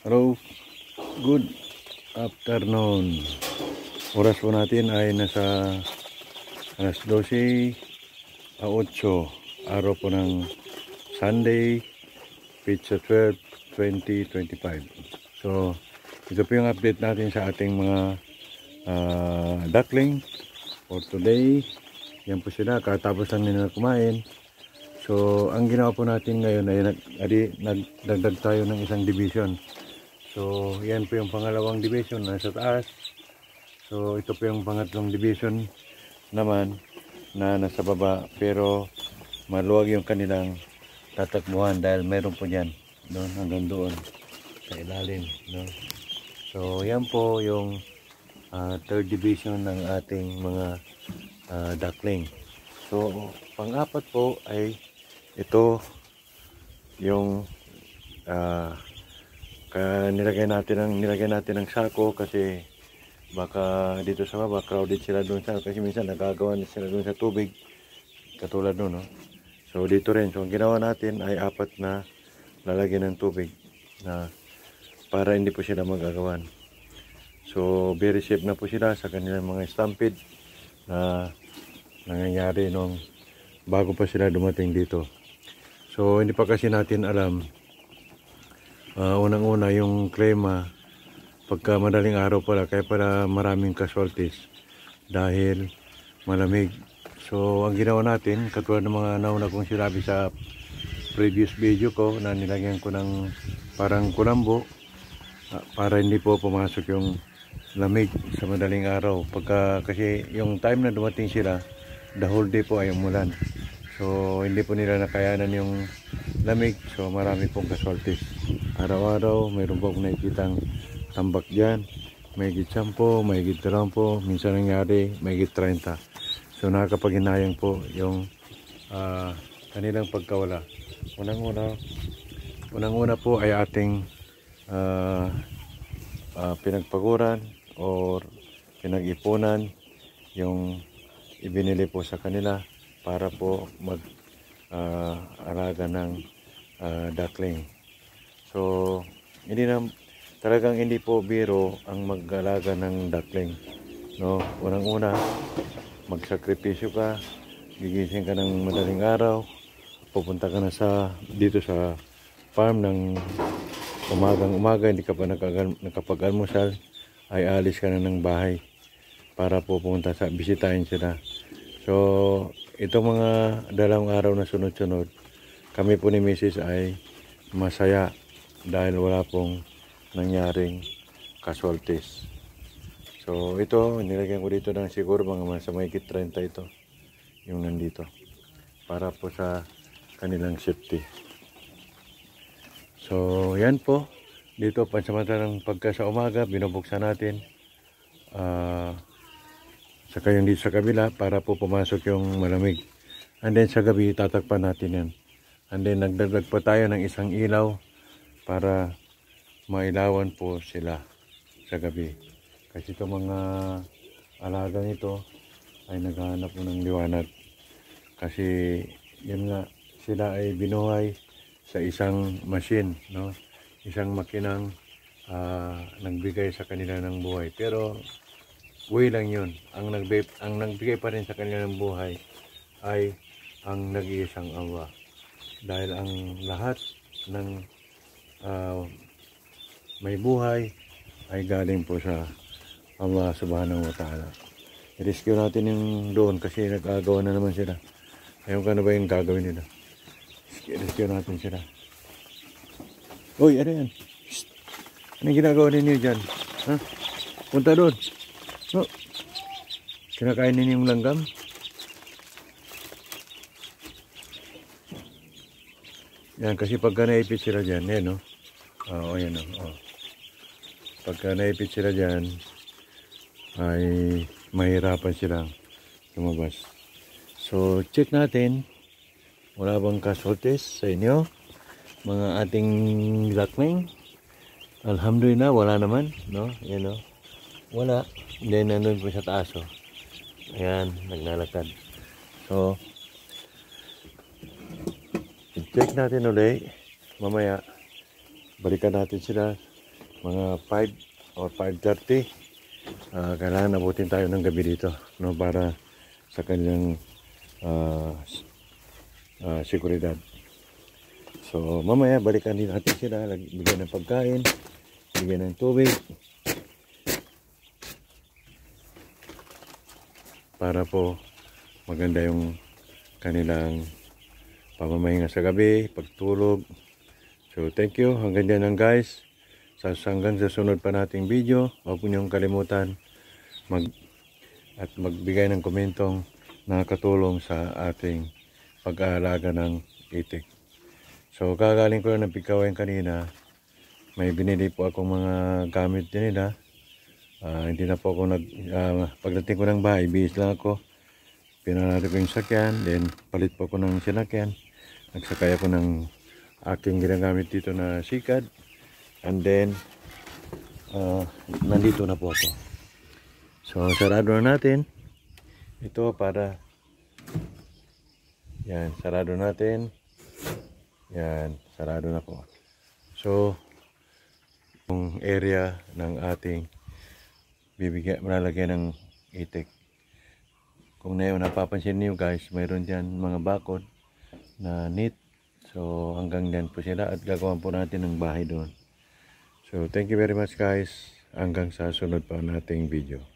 Hello, good afternoon. Oras po natin ay nasa alas 12:08, araw po ng Sunday, Pizza 12, 2025. So, ito po yung update natin sa ating mga duckling for today. Yan po sila, katapos lang nila kumain. So, ang ginawa po natin ngayon ay nagdagdag tayo ng isang division. So, yan po yung pangalawang division nasa taas. So, ito po yung pangatlong division naman na nasa baba. Pero, maluwag yung kanilang tatakbuhan dahil meron po dyan doon hanggang doon sa ilalim. No? So, yan po yung third division ng ating mga duckling. So, pang-apat po ay ito yung nilagay natin ng sako kasi baka dito sa baba crowded sila doon kasi minsan nagagawa sila doon sa tubig katulad doon, no? So dito rin, so ang ginawa natin ay apat na lalagyan ng tubig na para hindi po sila magagawan. So very safe na po sila sa kanilang mga stampede na nangyayari nung bago pa sila dumating dito. So hindi pa kasi natin alam unang-una yung klima pagka madaling araw pala, kaya pala maraming casualties dahil malamig. So ang ginawa natin, katulad ng mga nauna kong sinabi sa previous video ko na nilagyan ko ng parang kulambo para hindi po pumasok yung lamig sa madaling araw kasi yung time na dumating sila, the whole day po ay umulan. So hindi po nila nakayanan yung lamig, so marami pong casualties. Araw-araw mayroon po akong nakikitang tambak dyan, may higit 10, may higit 20, minsan nangyari may higit 30. So nakakapaghinayang po yung kanilang pagkawala. Unang-una po ay ating pinagpaguran or pinag-ipunan yung ibinili po sa kanila para po mag-alaga ng duckling. So talagang hindi po biro ang mag-alaga ng duckling, no? Unang-una, magsakripisyo ka, gigising ka ng madaling araw, pupunta ka na dito sa farm ng umagang-umaga, hindi ka pa nakapag-almusal, ay alis ka na ng bahay para pupunta bisitahin sila. So itong mga dalawang araw na sunod-sunod, kami po ni Mrs. ay masaya dahil wala pong nangyaring casualties. So ito, nilagyan ko dito ng siguro mga sa mahigit 30 ito yung nandito para po sa kanilang safety. So yan po, dito pansamantalang pagka sa umaga binubuksan natin saka yung dito sa kabila para po pumasok yung malamig, and then sa gabi tatakpan natin yan, and then nagdagdag pa tayo ng isang ilaw para mailawan po sila sa gabi kasi itong mga alaga nito ay naghahanap po ng liwanag kasi yun nga, sila ay binuhay sa isang machine, no? Isang makinang nagbigay sa kanila ng buhay, pero buhay lang yun. Ang nagbigay pa rin sa kanila ng buhay ay ang nag-iisang Ama, dahil ang lahat ng may buhay ay galing po sa Allah Subhanahu wa Ta'ala. I-rescue natin yung doon kasi nag-agawa na naman sila. Ayaw ka na ba yung gagawin nila? I-rescue natin sila. Uy, ano yan? Shhh. Anong ginagawa ninyo dyan? Ha? Punta doon. Oh. Kinakain ninyo yung langgam? Yan, kasi pagka naipit sila dyan, yan, no? Oo, yan, no? Pagka naipit sila dyan, ay mahirapan silang lumabas. So, check natin. Wala bang casualties sa inyo, mga ating duckling? Alhamdulillah, wala naman, no? Yan, no? Wala. Then, nandun po sa taas, oh. Ayan, naglalakad. So, check natin ulit. Mamaya, balikan natin sila mga 5 or 5:30, kailangan abutin tayo ng gabi dito, no, para sa kanilang seguridad. So mamaya balikan din natin sila, bigyan ng pagkain, bigyan ng tubig, para po maganda yung kanilang pamamahinga sa gabi, pagtulog. So thank you, hanggang dyan lang guys. Hanggang sa sunod pa nating video, huwag niyong kalimutan magbigay ng komentong nakakatulong sa ating pag-aalaga ng itik. So kagaling ko lang ng Pigkawayan kanina, may binili po akong mga gamit din nila. Hindi na po ako pagdating ko ng bahay, bihis lang ako. Pinarado ko yung sakyan, then palit po ako ng sinakyan. Nagsakay ako ng aking ginagamit dito na sikad. And then, nandito na po ako. So, sarado na natin. Ito para, yan, sarado natin. Yan, sarado na po. So, yung area ng ating malalagyan ng itik. Kung napapansin niyo guys, mayroon dyan mga bakod na net. So hanggang dyan po sila at gagawin po natin ng bahay doon. So thank you very much guys. Hanggang sa sunod pa nating video.